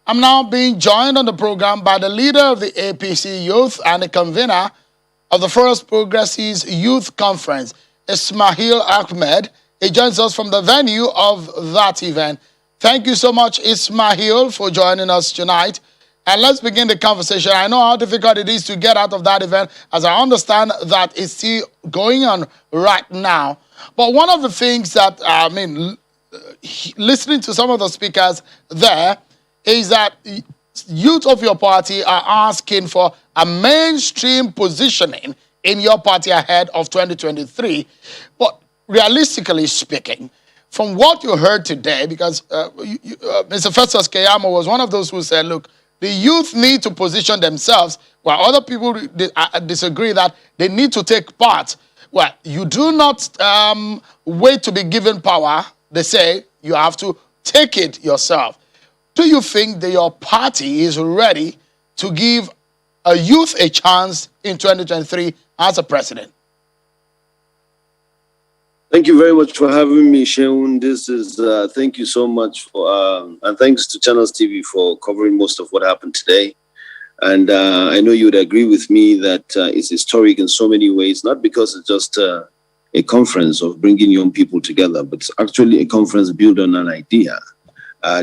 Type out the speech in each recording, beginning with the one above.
I'm now being joined on the program by the leader of the APC Youth and the convener of the First Progressives Youth Conference, Ismail Ahmed. He joins us from the venue of that event. Thank you so much, Ismail, for joining us tonight. And let's begin the conversation. I know how difficult it is to get out of that event, as I understand that it's still going on right now. But one of the things that, listening to some of the speakers there, is that youth of your party are asking for a mainstream positioning in your party ahead of 2023. But realistically speaking, from what you heard today, because Mr. Festus Keyamo was one of those who said, look, the youth need to position themselves, while other people disagree that they need to take part. Well, you do not wait to be given power. They say you have to take it yourself. Do you think that your party is ready to give a youth a chance in 2023 as a president? Thank you very much for having me, Sheun. This is thank you so much for and thanks to Channels TV for covering most of what happened today. And I know you would agree with me that it's historic in so many ways, not because it's just a conference of bringing young people together, but it's actually a conference built on an idea.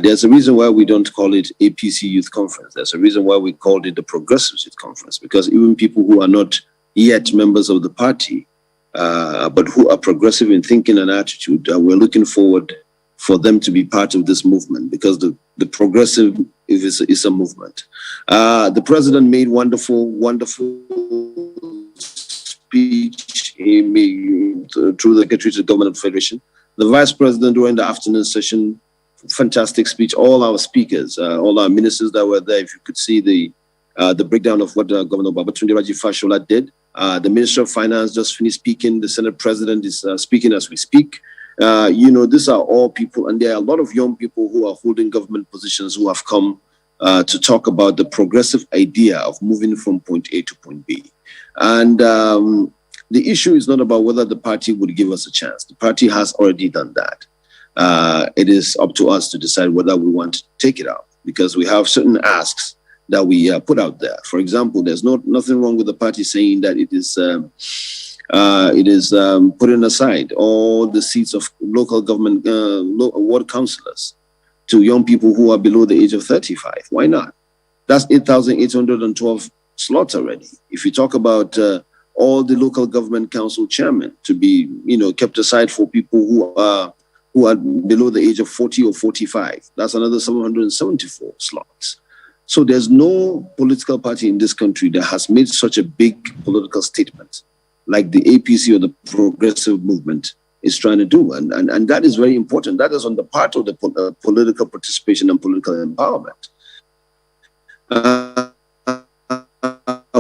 There's a reason why we don't call it APC Youth Conference. There's a reason why we called it the Progressives Youth Conference, because even people who are not yet members of the party, but who are progressive in thinking and attitude, we're looking forward for them to be part of this movement, because the progressive is a movement. The president made wonderful speech he made through the Secretary to the Government of the Federation. The vice president during the afternoon session, fantastic speech. All our speakers, all our ministers that were there, if you could see the breakdown of what Governor Babatunde Raji Fashola did. The Minister of Finance just finished speaking. The Senate President is speaking as we speak. These are all people, and there are a lot of young people who are holding government positions who have come to talk about the progressive idea of moving from point A to point B. And the issue is not about whether the party would give us a chance. The party has already done that. It is up to us to decide whether we want to take it out, because we have certain asks that we put out there. For example, there's nothing wrong with the party saying that it is putting aside all the seats of local government ward councillors to young people who are below the age of 35. Why not? That's 8,812 slots already. If you talk about all the local government council chairmen to be, kept aside for people who are below the age of 40 or 45, that's another 774 slots. So there's no political party in this country that has made such a big political statement like the APC or the progressive movement is trying to do. And that is very important. That is on the part of the political participation and political empowerment.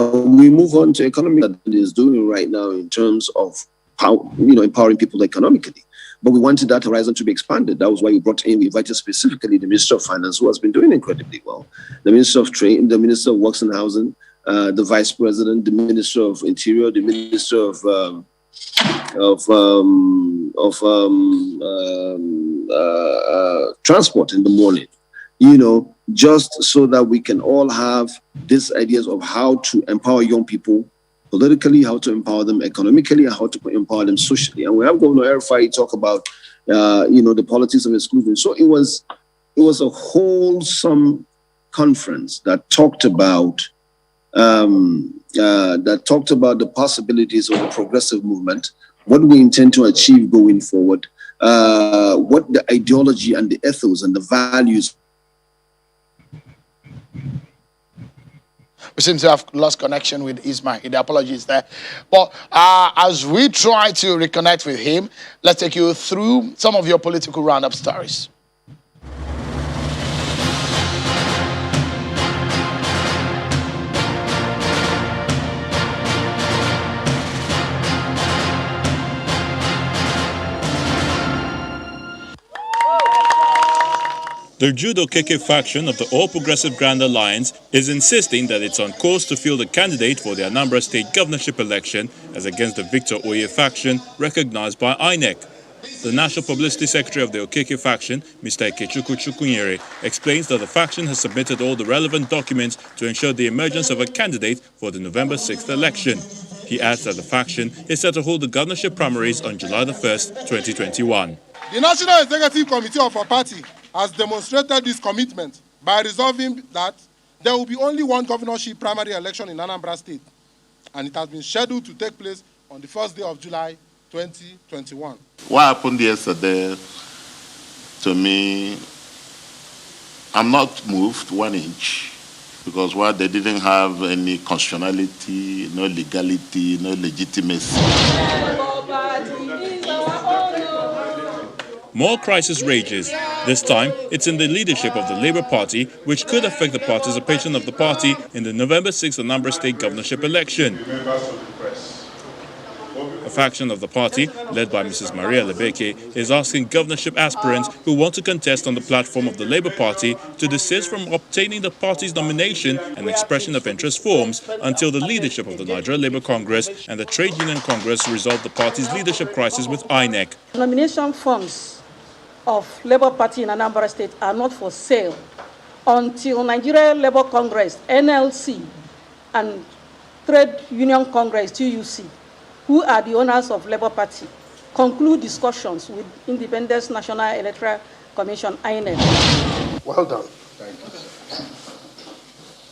We move on to economy that it is doing right now in terms of empowering people economically. But we wanted that horizon to be expanded. That was why we invited specifically the Minister of Finance, who has been doing incredibly well, the Minister of Trade, the Minister of Works and Housing, the Vice President, the Minister of Interior, the Minister of Transport in the morning, just so that we can all have these ideas of how to empower young people politically, how to empower them economically, and how to empower them socially. And we have Governor Erifai talk about, the politics of exclusion. So it was a wholesome conference that talked about the possibilities of the progressive movement, what we intend to achieve going forward, what the ideology and the ethos and the values. We seem to have lost connection with Ismail. The apologies there. But as we try to reconnect with him, let's take you through some of your political roundup stories. The Judo Keke faction of the All Progressive Grand Alliance is insisting that it's on course to field a candidate for the Anambra State governorship election as against the Victor Oye faction recognized by INEC. The National Publicity Secretary of the Okeke faction, Mr. Ikechukwu Chukwunyere, explains that the faction has submitted all the relevant documents to ensure the emergence of a candidate for the November 6th election. He adds that the faction is set to hold the governorship primaries on July the 1st, 2021. The National Executive Committee of our party has demonstrated this commitment by resolving that there will be only one governorship primary election in Anambra State, and it has been scheduled to take place on the first day of July 2021. What happened yesterday, to me, I'm not moved 1 inch, because they didn't have any constitutionality, no legality, no legitimacy. More crisis rages. This time, it's in the leadership of the Labour Party, which could affect the participation of the party in the November 6th Anambra State governorship election. A faction of the party, led by Mrs. Maria Lebeke, is asking governorship aspirants who want to contest on the platform of the Labour Party to desist from obtaining the party's nomination and expression of interest forms until the leadership of the Nigeria Labour Congress and the Trade Union Congress resolve the party's leadership crisis with INEC. Nomination forms of Labour Party in Anambra State are not for sale until Nigeria Labour Congress, NLC, and Trade Union Congress, TUC, who are the owners of Labour Party, conclude discussions with Independent National Electoral Commission, INEC. Well done. Thank you.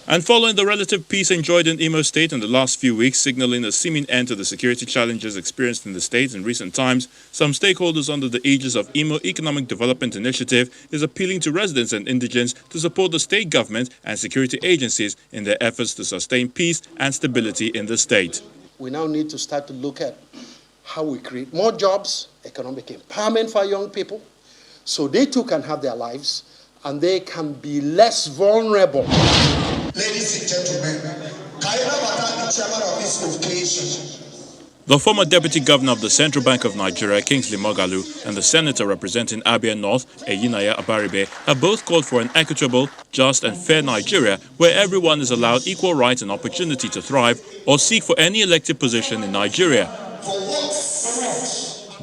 And following the relative peace enjoyed in Imo State in the last few weeks, signaling a seeming end to the security challenges experienced in the state in recent times, some stakeholders under the aegis of Imo Economic Development Initiative is appealing to residents and indigents to support the state government and security agencies in their efforts to sustain peace and stability in the state. We now need to start to look at how we create more jobs, economic empowerment for young people, so they too can have their lives and they can be less vulnerable. Ladies and gentlemen, Kayana Bata, the chairman of this occasion. The former Deputy Governor of the Central Bank of Nigeria, Kingsley Moghalu, and the Senator representing Abia North, Eyinaya Abaribe, have both called for an equitable, just and fair Nigeria where everyone is allowed equal rights and opportunity to thrive or seek for any elected position in Nigeria.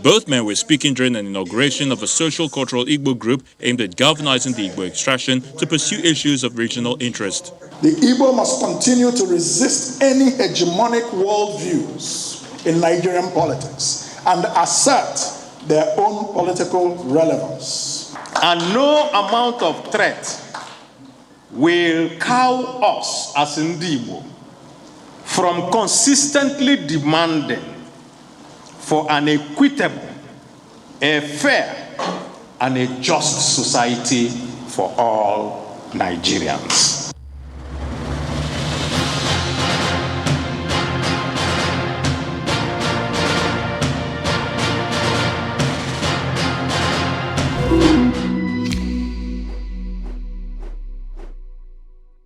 Both men were speaking during an inauguration of a social-cultural Igbo group aimed at galvanizing the Igbo extraction to pursue issues of regional interest. The Igbo must continue to resist any hegemonic worldviews in Nigerian politics and assert their own political relevance. And no amount of threat will cow us as Igbo from consistently demanding for an equitable, a fair, and a just society for all Nigerians.